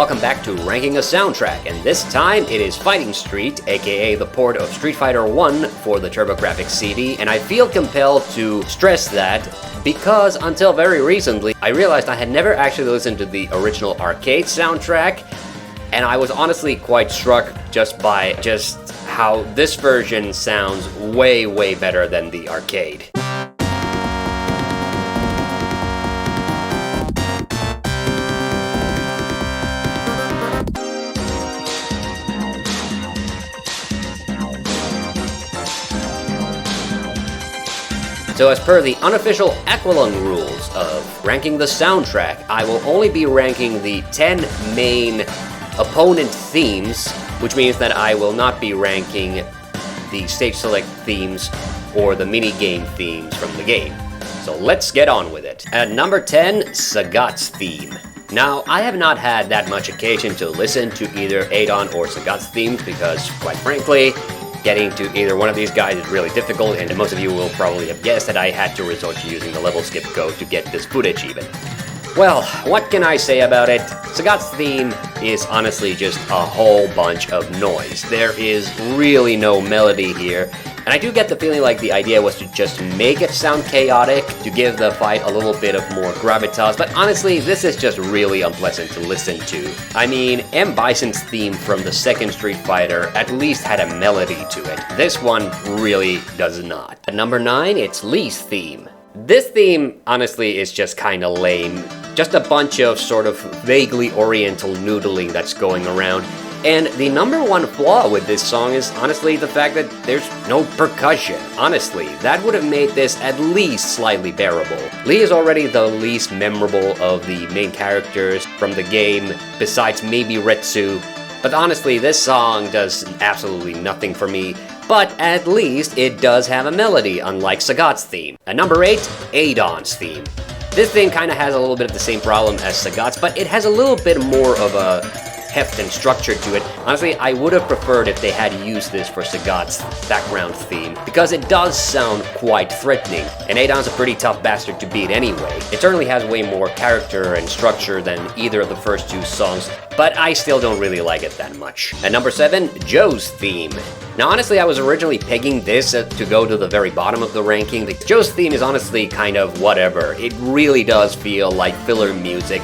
welcome back to Ranking a Soundtrack, and this time it is Fighting Street, aka the port of Street Fighter 1 for the TurboGrafx-CD, and I feel compelled to stress that because until very recently, I realized I had never actually listened to the original arcade soundtrack, and I was honestly quite struck by how this version sounds way better than the arcade. So as per the unofficial Aqualung rules of ranking the soundtrack, I will only be ranking the 10 main opponent themes, which means that I will not be ranking the stage select themes or the minigame themes from the game. So let's get on with it. At number 10, Sagat's theme. Now, I have not had that much occasion to listen to either Adon or Sagat's themes because, quite frankly, getting to either one of these guys is really difficult, and most of you will probably have guessed that I had to resort to using the level skip code to get this footage even. Well, what can I say about it? Sagat's theme is honestly just a whole bunch of noise. There is really no melody here, and I do get the feeling like the idea was to just make it sound chaotic, to give the fight a little bit of more gravitas, but honestly, this is just really unpleasant to listen to. I mean, M. Bison's theme from the second Street Fighter at least had a melody to it. This one really does not. At number 9, it's Lee's theme. This theme, honestly, is just kinda lame. Just a bunch of sort of vaguely oriental noodling that's going around. And the number one flaw with this song is honestly the fact that there's no percussion. Honestly, that would have made this at least slightly bearable. Lee is already the least memorable of the main characters from the game, besides maybe Retsu. But honestly, this song does absolutely nothing for me. But at least it does have a melody, unlike Sagat's theme. At number 8, Adon's theme. This theme kinda has a little bit of the same problem as Sagat's, but it has a little bit more of a heft and structure to it. Honestly, I would have preferred if they had used this for Sagat's background theme, because it does sound quite threatening, and Adon's a pretty tough bastard to beat anyway. It certainly has way more character and structure than either of the first two songs, but I still don't really like it that much. At number 7, Joe's theme. Now honestly, I was originally pegging this to go to the very bottom of the ranking. Joe's theme is honestly kind of whatever. It really does feel like filler music.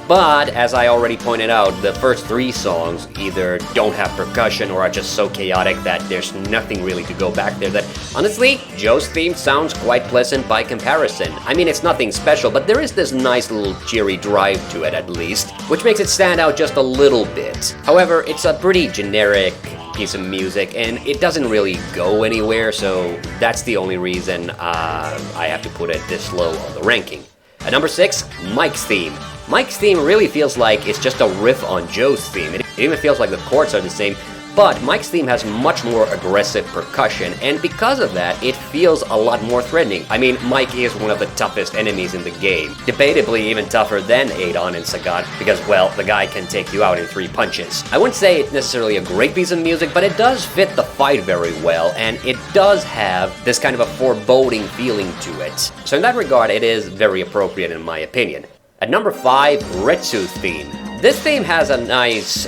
But, as I already pointed out, the first 3 songs either don't have percussion or are just so chaotic that there's nothing really to go back there that, honestly, Joe's theme sounds quite pleasant by comparison. I mean, it's nothing special, but there is this nice little cheery drive to it at least, which makes it stand out just a little bit. However, it's a pretty generic piece of music, and it doesn't really go anywhere, so that's the only reason I have to put it this low on the ranking. At number 6, Mike's theme. Mike's theme really feels like it's just a riff on Joe's theme. It even feels like the chords are the same, but Mike's theme has much more aggressive percussion, and because of that, it feels a lot more threatening. I mean, Mike is one of the toughest enemies in the game. Debatably even tougher than Adon and Sagat, because, well, the guy can take you out in 3 punches. I wouldn't say it's necessarily a great piece of music, but it does fit the fight very well, and it does have this kind of a foreboding feeling to it. So in that regard, it is very appropriate in my opinion. At number 5, Retsu's theme. This theme has a nice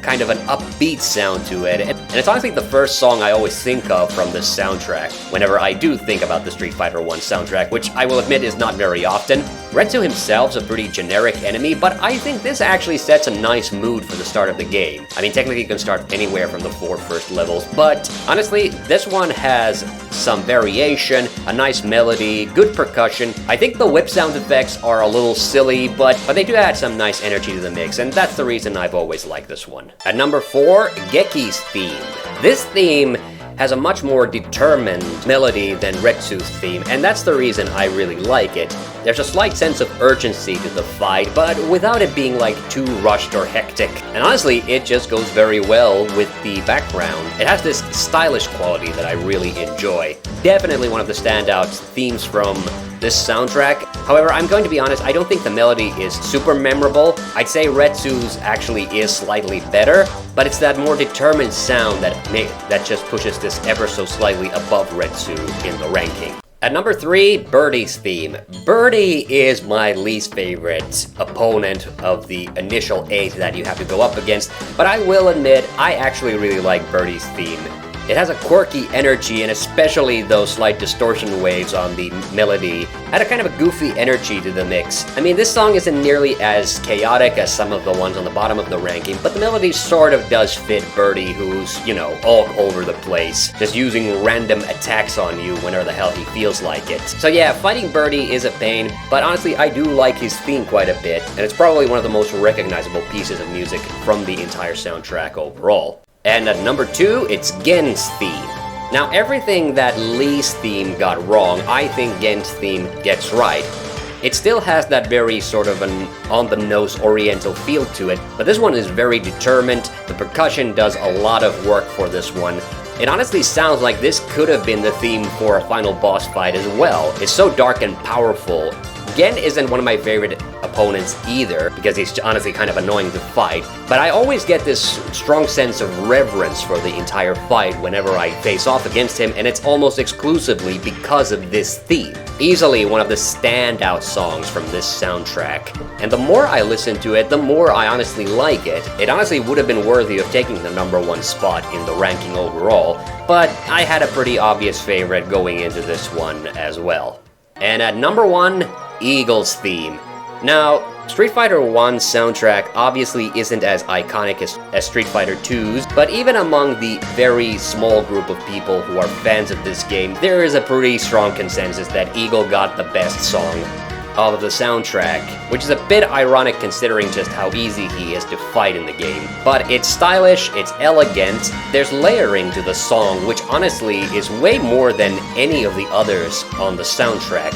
kind of an upbeat sound to it, and it's honestly the first song I always think of from this soundtrack whenever I do think about the Street Fighter 1 soundtrack, which I will admit is not very often. Retsu himself's a pretty generic enemy, but I think this actually sets a nice mood for the start of the game. I mean, technically you can start anywhere from the 4 first levels, but honestly, this one has some variation, a nice melody, good percussion. I think the whip sound effects are a little silly, but they do add some nice energy to the mix, and that's the reason I've always liked this one. At number 4, Geki's theme. This theme has a much more determined melody than Retsu's theme, and that's the reason I really like it. There's a slight sense of urgency to the fight, but without it being like too rushed or hectic. And honestly, it just goes very well with the background. It has this stylish quality that I really enjoy. Definitely one of the standout themes from this soundtrack. However, I'm going to be honest, I don't think the melody is super memorable. I'd say Retsu's actually is slightly better, but it's that more determined sound that just pushes this ever so slightly above Retsu in the ranking. At number 3, Birdie's theme. Birdie is my least favorite opponent of the initial 8 that you have to go up against, but I will admit I actually really like Birdie's theme. It has a quirky energy, and especially those slight distortion waves on the melody add a kind of a goofy energy to the mix. I mean, this song isn't nearly as chaotic as some of the ones on the bottom of the ranking, but the melody sort of does fit Birdie, who's, you know, all over the place, just using random attacks on you whenever the hell he feels like it. So yeah, fighting Birdie is a pain, but honestly, I do like his theme quite a bit, and it's probably one of the most recognizable pieces of music from the entire soundtrack overall. And at number 2, it's Gen's theme. Now, everything that Lee's theme got wrong, I think Gen's theme gets right. It still has that very sort of an on-the-nose oriental feel to it, but this one is very determined. The percussion does a lot of work for this one. It honestly sounds like this could have been the theme for a final boss fight as well. It's so dark and powerful. Gen isn't one of my favorite opponents either, because he's honestly kind of annoying to fight, but I always get this strong sense of reverence for the entire fight whenever I face off against him, and it's almost exclusively because of this theme. Easily one of the standout songs from this soundtrack, and the more I listen to it, the more I honestly like it. It honestly would have been worthy of taking the number 1 spot in the ranking overall, but I had a pretty obvious favorite going into this one as well. And at number 1, Eagle's theme. Now, Street Fighter 1's soundtrack obviously isn't as iconic as Street Fighter 2's, but even among the very small group of people who are fans of this game, there is a pretty strong consensus that Eagle got the best song of the soundtrack, which is a bit ironic considering just how easy he is to fight in the game. But it's stylish, it's elegant, there's layering to the song, which honestly is way more than any of the others on the soundtrack.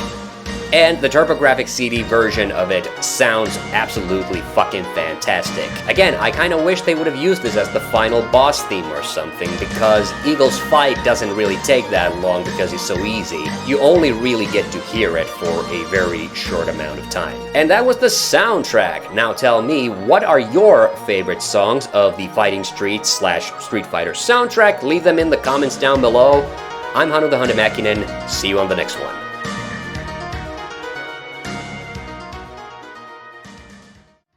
And the TurboGrafx-CD version of it sounds absolutely fucking fantastic. Again, I kinda wish they would have used this as the final boss theme or something, because Eagle's fight doesn't really take that long because it's so easy. You only really get to hear it for a very short amount of time. And that was the soundtrack. Now tell me, what are your favorite songs of the Fighting Street / Street Fighter soundtrack? Leave them in the comments down below. I'm TheHande. See you on the next one.